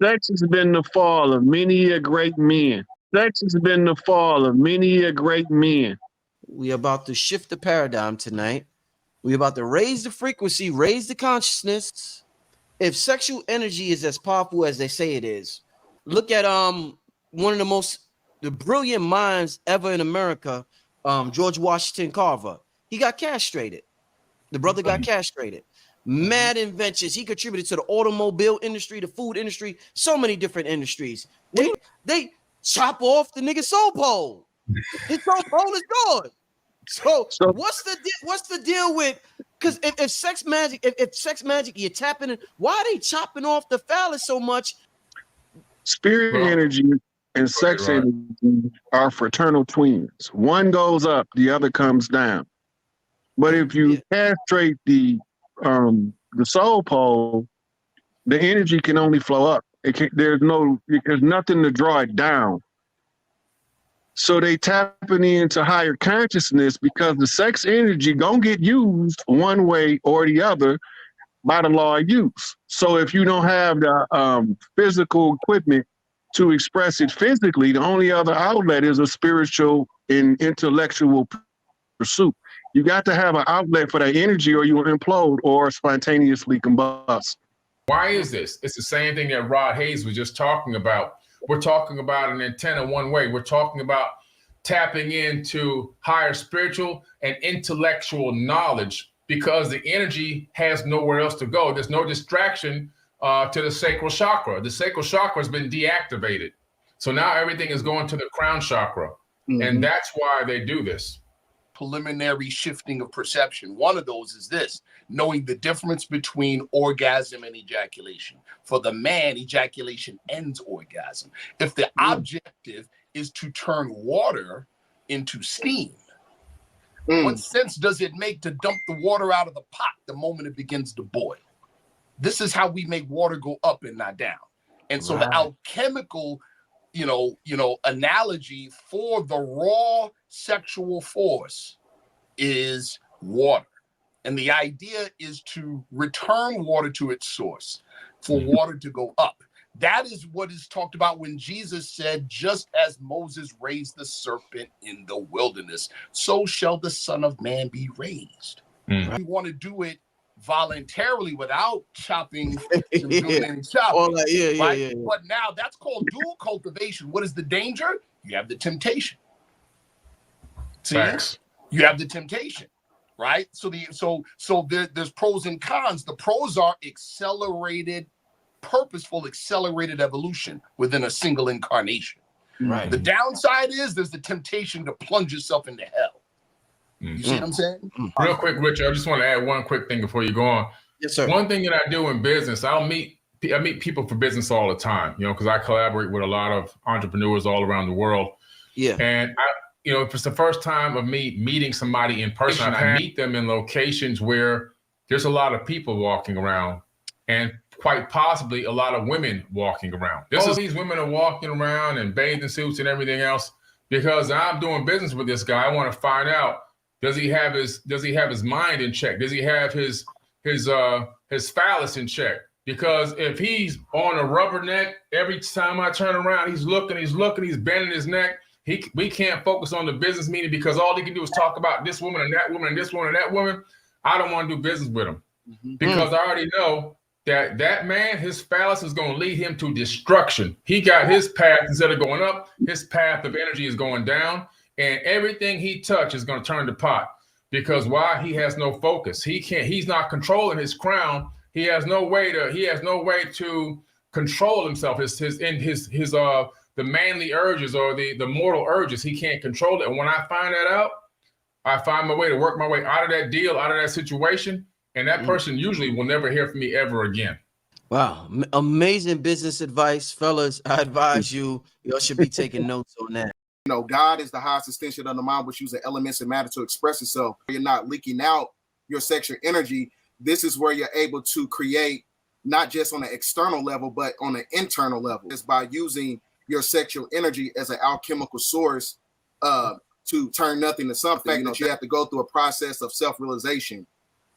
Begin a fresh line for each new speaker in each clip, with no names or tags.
Sex has been the fall of many a great man. Sex has been the fall of many a great man.
We about to shift the paradigm tonight. We about to raise the frequency, raise the consciousness. If sexual energy is as powerful as they say it is, look at one of the brilliant minds ever in America, George Washington Carver. He got castrated. The brother got castrated. Mad inventions. He contributed to the automobile industry, the food industry, so many different industries. They chop off the nigga soul pole. His soul pole is gone. So what's the deal with? Because if sex magic, if sex magic, you're tapping in. Why are they chopping off the phallus so much?
Spirit energy and sex energy are fraternal twins. One goes up, the other comes down. But if you castrate the soul pole, the energy can only flow up. There's nothing to draw it down. So they tapping into higher consciousness because the sex energy gonna get used one way or the other by the law of use. So if you don't have the physical equipment to express it physically, the only other outlet is a spiritual and intellectual pursuit. You got to have an outlet for that energy or you will implode or spontaneously combust.
Why is this? It's the same thing that Rod Hayes was just talking about. We're talking about an antenna one way. We're talking about tapping into higher spiritual and intellectual knowledge because the energy has nowhere else to go. There's no distraction to the sacral chakra. The sacral chakra has been deactivated. So now everything is going to the crown chakra. Mm-hmm. And that's why they do this.
Preliminary shifting of perception. One of those is this, knowing the difference between orgasm and ejaculation. For the man, ejaculation ends orgasm. If the objective is to turn water into steam, what sense does it make to dump the water out of the pot the moment it begins to boil? This is how we make water go up and not down. And so the alchemical analogy for the raw sexual force is water. And the idea is to return water to its source, for water to go up. That is what is talked about when Jesus said, just as Moses raised the serpent in the wilderness, so shall the Son of Man be raised. We want to do it voluntarily without chopping and chopping. But now that's called dual cultivation. What is the danger? You have the temptation. See, you have the temptation, right? So there's pros and cons. The pros are purposeful accelerated evolution within a single incarnation. Right. The downside is there's the temptation to plunge yourself into hell. You see what I'm saying?
Real quick, Richard, I just want to add one quick thing before you go on.
Yes, sir.
One thing that I do in business, I meet people for business all the time, because I collaborate with a lot of entrepreneurs all around the world. Yeah. And if it's the first time of me meeting somebody in person, I meet them in locations where there's a lot of people walking around and quite possibly a lot of women walking around. These women are walking around in bathing suits and everything else because I'm doing business with this guy. I want to find out, does he have his mind in check? Does he have his phallus in check? Because if he's on a rubber neck, every time I turn around, he's looking, he's bending his neck. We can't focus on the business meeting because all he can do is talk about this woman and that woman and this woman and that woman. I don't want to do business with him because I already know that man, his phallus is going to lead him to destruction. He got his path, instead of going up, his path of energy is going down, and everything he touches is going to turn to pot. Because why? He has no focus. He's not controlling his crown. He has no way to control himself. The manly urges or the mortal urges, he can't control it. And when I find that out, I find my way to work my way out of that deal, out of that situation. And that person usually will never hear from me ever again.
Wow. Amazing business advice, fellas. I advise y'all should be taking notes on that.
God is the highest extension of the mind, which uses elements and matter to express itself. You're not leaking out your sexual energy. This is where you're able to create, not just on an external level, but on an internal level. It's by using your sexual energy as an alchemical source to turn nothing to something. You have to go through a process of self-realization.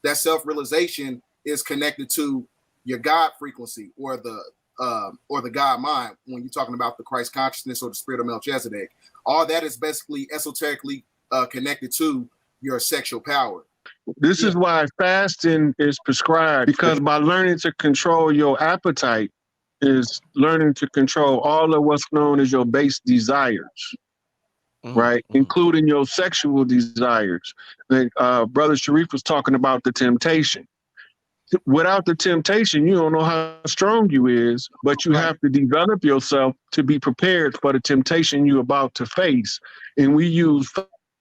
That self-realization is connected to your God frequency or the or the God mind, when you're talking about the Christ consciousness or the spirit of Melchizedek, all that is basically esoterically connected to your sexual power.
This is why fasting is prescribed, because by learning to control your appetite is learning to control all of what's known as your base desires, right? Including your sexual desires. Like, Brother Sharif was talking about the temptation. Without the temptation, you don't know how strong you is, but you have to develop yourself to be prepared for the temptation you're about to face. And we use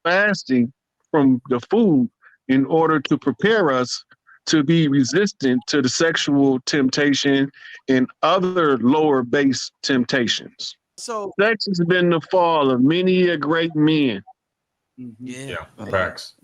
fasting from the food in order to prepare us to be resistant to the sexual temptation and other lower base temptations.
So
sex has been the fall of many a great men.
Yeah, facts.